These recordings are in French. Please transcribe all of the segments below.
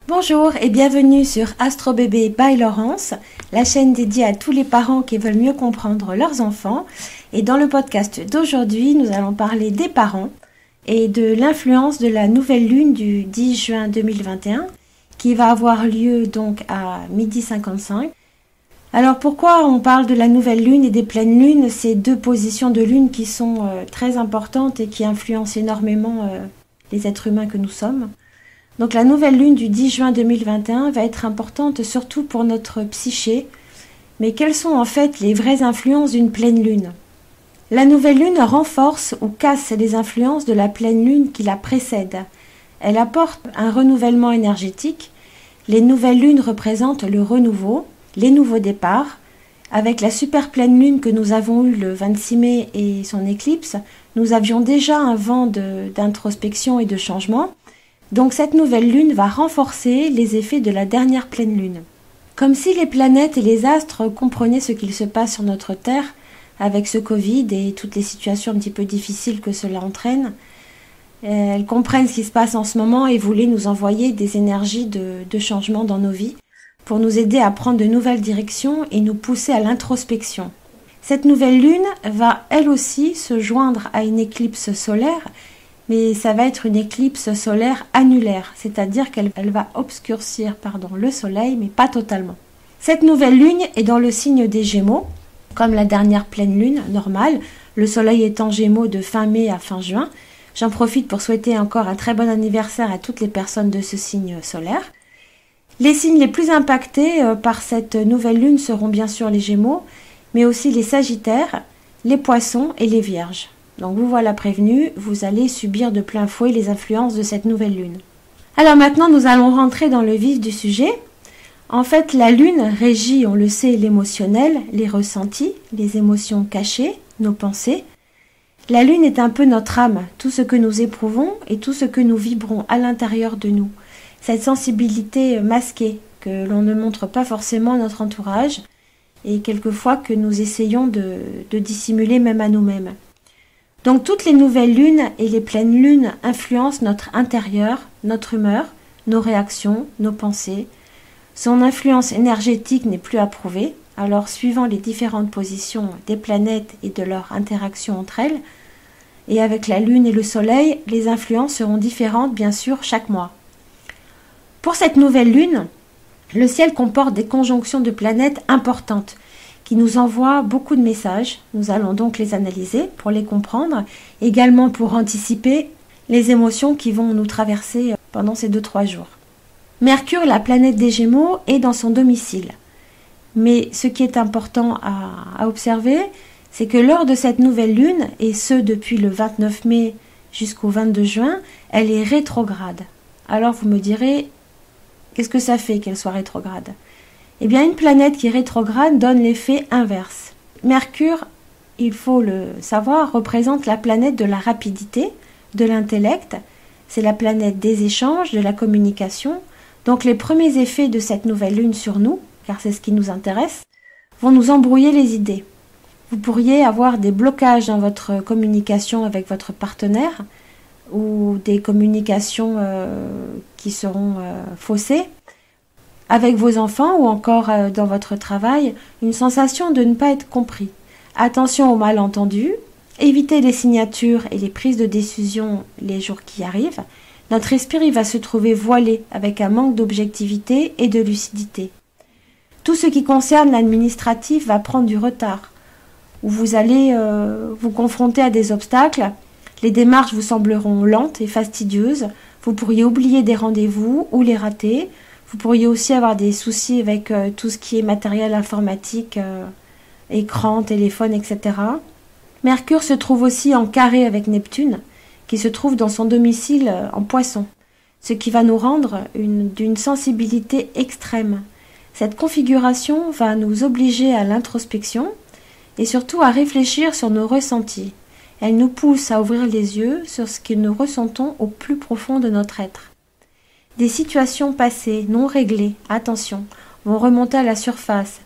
Bonjour et bienvenue sur Astro Bébé by Laurence, la chaîne dédiée à tous les parents qui veulent mieux comprendre leurs enfants. Et dans le podcast d'aujourd'hui, nous allons parler des parents et de l'influence de la nouvelle lune du 10 juin 2021 qui va avoir lieu donc à 12h55. Alors pourquoi on parle de la nouvelle lune et des pleines lunes? Ces deux positions de lune qui sont très importantes et qui influencent énormément les êtres humains que nous sommes. Donc la nouvelle lune du 10 juin 2021 va être importante surtout pour notre psyché. Mais quelles sont en fait les vraies influences d'une pleine lune? La nouvelle lune renforce ou casse les influences de la pleine lune qui la précède. Elle apporte un renouvellement énergétique. Les nouvelles lunes représentent le renouveau, les nouveaux départs. Avec la super pleine lune que nous avons eue le 26 mai et son éclipse, nous avions déjà un vent d'introspection et de changement. Donc cette nouvelle lune va renforcer les effets de la dernière pleine lune. Comme si les planètes et les astres comprenaient ce qu'il se passe sur notre Terre avec ce Covid et toutes les situations un petit peu difficiles que cela entraîne. Elles comprennent ce qui se passe en ce moment et voulaient nous envoyer des énergies de changement dans nos vies pour nous aider à prendre de nouvelles directions et nous pousser à l'introspection. Cette nouvelle lune va elle aussi se joindre à une éclipse solaire, mais ça va être une éclipse solaire annulaire, c'est-à-dire qu'elle va obscurcir le soleil, mais pas totalement. Cette nouvelle lune est dans le signe des Gémeaux, comme la dernière pleine lune normale, le soleil est en Gémeaux de fin mai à fin juin. J'en profite pour souhaiter encore un très bon anniversaire à toutes les personnes de ce signe solaire. Les signes les plus impactés par cette nouvelle lune seront bien sûr les Gémeaux, mais aussi les Sagittaires, les Poissons et les Vierges. Donc vous voilà prévenus, vous allez subir de plein fouet les influences de cette nouvelle lune. Alors maintenant nous allons rentrer dans le vif du sujet. En fait la lune régit, on le sait, l'émotionnel, les ressentis, les émotions cachées, nos pensées. La lune est un peu notre âme, tout ce que nous éprouvons et tout ce que nous vibrons à l'intérieur de nous. Cette sensibilité masquée que l'on ne montre pas forcément à notre entourage et quelquefois que nous essayons de dissimuler même à nous-mêmes. Donc toutes les nouvelles lunes et les pleines lunes influencent notre intérieur, notre humeur, nos réactions, nos pensées. Son influence énergétique n'est plus approuvée, alors suivant les différentes positions des planètes et de leur interaction entre elles, et avec la lune et le soleil, les influences seront différentes bien sûr chaque mois. Pour cette nouvelle lune, le ciel comporte des conjonctions de planètes importantes, qui nous envoie beaucoup de messages. Nous allons donc les analyser pour les comprendre, également pour anticiper les émotions qui vont nous traverser pendant ces 2-3 jours. Mercure, la planète des Gémeaux, est dans son domicile. Mais ce qui est important à observer, c'est que lors de cette nouvelle lune, et ce depuis le 29 mai jusqu'au 22 juin, elle est rétrograde. Alors vous me direz, qu'est-ce que ça fait qu'elle soit rétrograde ? Eh bien, une planète qui est rétrograde donne l'effet inverse. Mercure, il faut le savoir, représente la planète de la rapidité, de l'intellect. C'est la planète des échanges, de la communication. Donc, les premiers effets de cette nouvelle lune sur nous, car c'est ce qui nous intéresse, vont nous embrouiller les idées. Vous pourriez avoir des blocages dans votre communication avec votre partenaire ou des communications qui seront faussées. Avec vos enfants ou encore dans votre travail, une sensation de ne pas être compris. Attention aux malentendus, évitez les signatures et les prises de décision les jours qui arrivent. Notre esprit va se trouver voilé avec un manque d'objectivité et de lucidité. Tout ce qui concerne l'administratif va prendre du retard, où vous allez vous confronter à des obstacles. Les démarches vous sembleront lentes et fastidieuses. Vous pourriez oublier des rendez-vous ou les rater. Vous pourriez aussi avoir des soucis avec tout ce qui est matériel informatique, écran, téléphone, etc. Mercure se trouve aussi en carré avec Neptune, qui se trouve dans son domicile en Poisson, ce qui va nous rendre d'une sensibilité extrême. Cette configuration va nous obliger à l'introspection et surtout à réfléchir sur nos ressentis. Elle nous pousse à ouvrir les yeux sur ce que nous ressentons au plus profond de notre être. Des situations passées, non réglées, attention, vont remonter à la surface.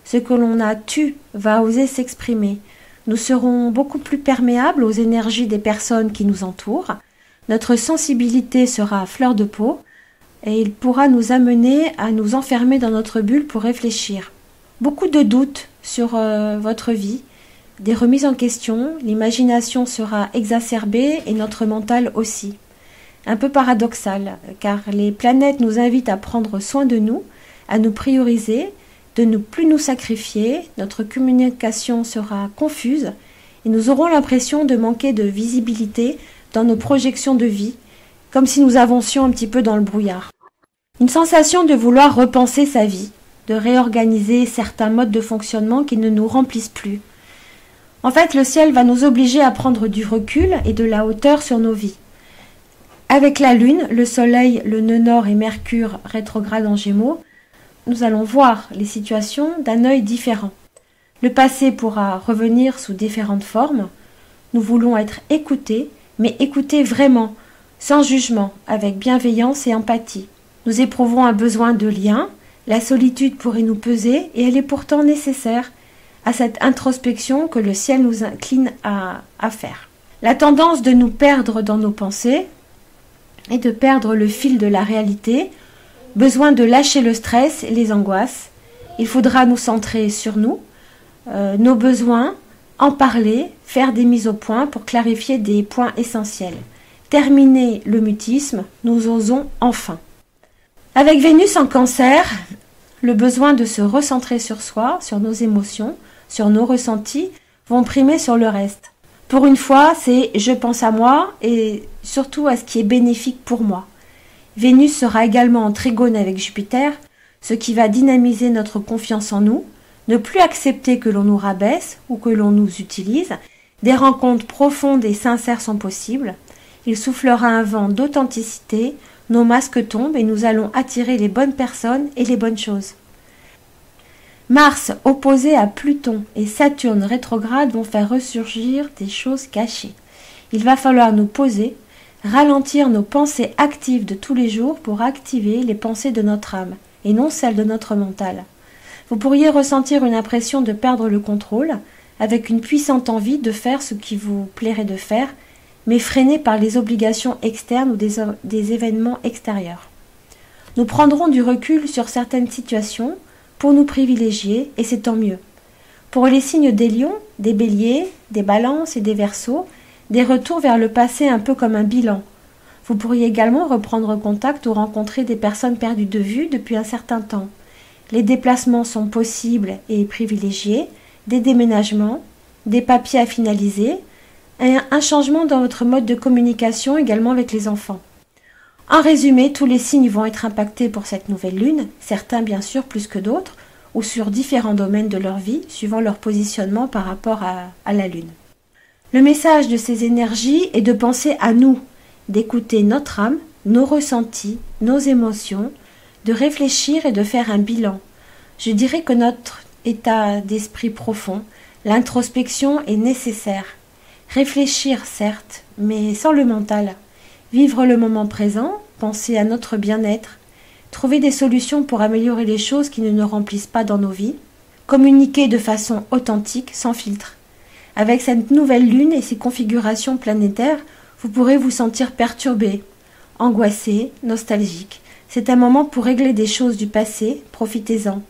Ce que l'on a tu va oser s'exprimer. Nous serons beaucoup plus perméables aux énergies des personnes qui nous entourent. Notre sensibilité sera à fleur de peau. et il pourra nous amener à nous enfermer dans notre bulle pour réfléchir. Beaucoup de doutes sur votre vie, des remises en question, l'imagination sera exacerbée et notre mental aussi. Un peu paradoxal, car les planètes nous invitent à prendre soin de nous, à nous prioriser, de ne plus nous sacrifier, notre communication sera confuse et nous aurons l'impression de manquer de visibilité dans nos projections de vie, comme si nous avancions un petit peu dans le brouillard. Une sensation de vouloir repenser sa vie, de réorganiser certains modes de fonctionnement qui ne nous remplissent plus. En fait, le ciel va nous obliger à prendre du recul et de la hauteur sur nos vies. Avec la Lune, le Soleil, le nœud nord et Mercure rétrograde en Gémeaux, nous allons voir les situations d'un œil différent. Le passé pourra revenir sous différentes formes. Nous voulons être écoutés, mais écoutés vraiment, sans jugement, avec bienveillance et empathie. Nous éprouvons un besoin de lien, la solitude pourrait nous peser et elle est pourtant nécessaire à cette introspection que le ciel nous incline à faire. La tendance de nous perdre dans nos pensées et de perdre le fil de la réalité, besoin de lâcher le stress et les angoisses. Il faudra nous centrer sur nous, nos besoins, en parler, faire des mises au point pour clarifier des points essentiels. Terminer le mutisme, nous osons enfin. Avec Vénus en Cancer, le besoin de se recentrer sur soi, sur nos émotions, sur nos ressentis, vont primer sur le reste. Pour une fois, c'est « je pense à moi » et surtout à ce qui est bénéfique pour moi. Vénus sera également en trigone avec Jupiter, ce qui va dynamiser notre confiance en nous, ne plus accepter que l'on nous rabaisse ou que l'on nous utilise. Des rencontres profondes et sincères sont possibles. Il soufflera un vent d'authenticité, nos masques tombent et nous allons attirer les bonnes personnes et les bonnes choses. Mars opposé à Pluton et Saturne rétrograde vont faire ressurgir des choses cachées. Il va falloir nous poser, ralentir nos pensées actives de tous les jours pour activer les pensées de notre âme et non celles de notre mental. Vous pourriez ressentir une impression de perdre le contrôle, avec une puissante envie de faire ce qui vous plairait de faire, mais freiné par les obligations externes ou des événements extérieurs. Nous prendrons du recul sur certaines situations pour nous privilégier, et c'est tant mieux. Pour les signes des lions, des béliers, des balances et des verseaux, des retours vers le passé un peu comme un bilan. Vous pourriez également reprendre contact ou rencontrer des personnes perdues de vue depuis un certain temps. Les déplacements sont possibles et privilégiés, des déménagements, des papiers à finaliser, et un changement dans votre mode de communication également avec les enfants. En résumé, tous les signes vont être impactés pour cette nouvelle lune, certains bien sûr plus que d'autres, ou sur différents domaines de leur vie, suivant leur positionnement par rapport à la lune. Le message de ces énergies est de penser à nous, d'écouter notre âme, nos ressentis, nos émotions, de réfléchir et de faire un bilan. Je dirais que notre état d'esprit profond, l'introspection est nécessaire. Réfléchir certes, mais sans le mental. Vivre le moment présent, penser à notre bien-être, trouver des solutions pour améliorer les choses qui ne nous remplissent pas dans nos vies, communiquer de façon authentique, sans filtre. Avec cette nouvelle lune et ses configurations planétaires, vous pourrez vous sentir perturbé, angoissé, nostalgique. C'est un moment pour régler des choses du passé, profitez-en.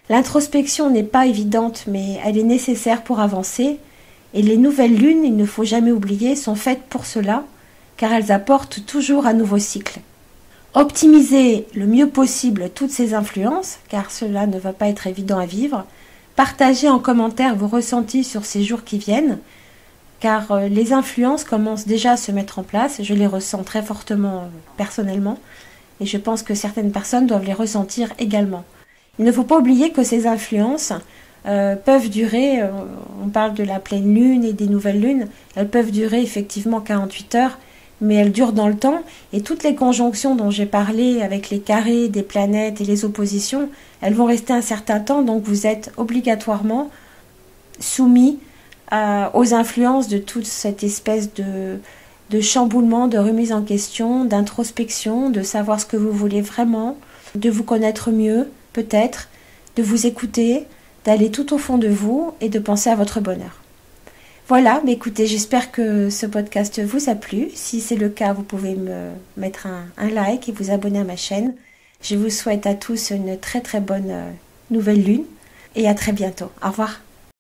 L'introspection n'est pas évidente, mais elle est nécessaire pour avancer, et les nouvelles lunes, il ne faut jamais oublier, sont faites pour cela, car elles apportent toujours un nouveau cycle. Optimisez le mieux possible toutes ces influences, car cela ne va pas être évident à vivre. Partagez en commentaire vos ressentis sur ces jours qui viennent, car les influences commencent déjà à se mettre en place. Je les ressens très fortement personnellement, et je pense que certaines personnes doivent les ressentir également. Il ne faut pas oublier que ces influences peuvent durer, on parle de la pleine lune et des nouvelles lunes, elles peuvent durer effectivement 48 heures, mais elles durent dans le temps, et toutes les conjonctions dont j'ai parlé avec les carrés des planètes et les oppositions, elles vont rester un certain temps, donc vous êtes obligatoirement soumis aux influences de toute cette espèce de chamboulement, de remise en question, d'introspection, de savoir ce que vous voulez vraiment, de vous connaître mieux, peut-être, de vous écouter, d'aller tout au fond de vous et de penser à votre bonheur. Voilà, mais écoutez, j'espère que ce podcast vous a plu. Si c'est le cas, vous pouvez me mettre un like et vous abonner à ma chaîne. Je vous souhaite à tous une très très bonne nouvelle lune et à très bientôt. Au revoir.